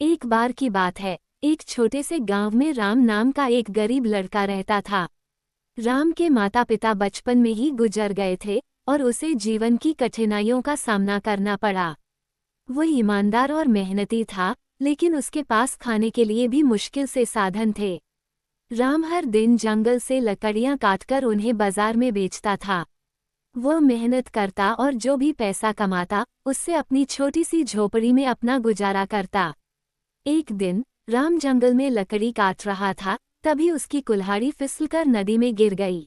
एक बार की बात है, एक छोटे से गांव में राम नाम का एक गरीब लड़का रहता था। राम के माता पिता बचपन में ही गुजर गए थे और उसे जीवन की कठिनाइयों का सामना करना पड़ा। वो ईमानदार और मेहनती था, लेकिन उसके पास खाने के लिए भी मुश्किल से साधन थे। राम हर दिन जंगल से लकड़ियां काटकर उन्हें बाजार में बेचता था। वो मेहनत करता और जो भी पैसा कमाता उससे अपनी छोटी सी झोपड़ी में अपना गुजारा करता। एक दिन राम जंगल में लकड़ी काट रहा था, तभी उसकी कुल्हाड़ी फिसलकर नदी में गिर गई।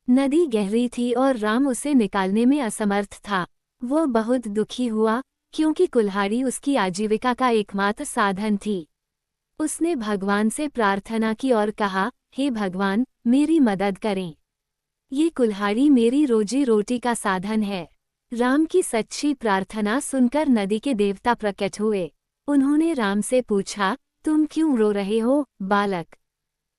नदी गहरी थी और राम उसे निकालने में असमर्थ था। वो बहुत दुखी हुआ, क्योंकि कुल्हाड़ी उसकी आजीविका का एकमात्र साधन थी। उसने भगवान से प्रार्थना की और कहा, हे भगवान, मेरी मदद करें। ये कुल्हाड़ी मेरी रोजी रोटी का साधन है। राम की सच्ची प्रार्थना सुनकर नदी के देवता प्रकट हुए। उन्होंने राम से पूछा, तुम क्यों रो रहे हो, बालक?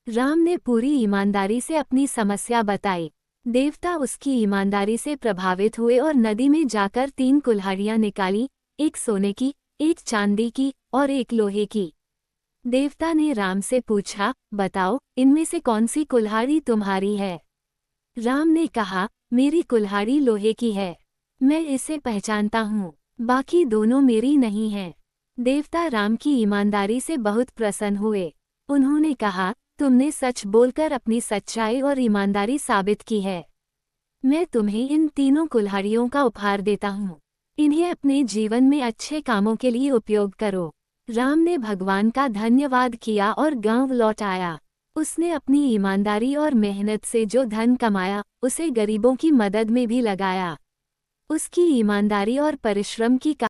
राम ने पूरी ईमानदारी से अपनी समस्या बताई। देवता उसकी ईमानदारी से प्रभावित हुए और नदी में जाकर 3 कुल्हाड़ियां निकाली, एक सोने की, एक चांदी की और एक लोहे की। देवता ने राम से पूछा, बताओ, इनमें से कौन सी कुल्हाड़ी तुम्हारी है? राम ने कहा, मेरी कुल्हाड़ी लोहे की है। मैं इसे पहचानता हूँ, बाकी दोनों मेरी नहीं हैं। देवता राम की ईमानदारी से बहुत प्रसन्न हुए। उन्होंने कहा, तुमने सच बोलकर अपनी सच्चाई और ईमानदारी साबित की है। मैं तुम्हें इन 3 कुल्हाड़ियों का उपहार देता हूँ। इन्हें अपने जीवन में अच्छे कामों के लिए उपयोग करो। राम ने भगवान का धन्यवाद किया और गांव लौट आया। उसने अपनी ईमानदारी और मेहनत से जो धन कमाया, उसे गरीबों की मदद में भी लगाया। उसकी ईमानदारी और परिश्रम की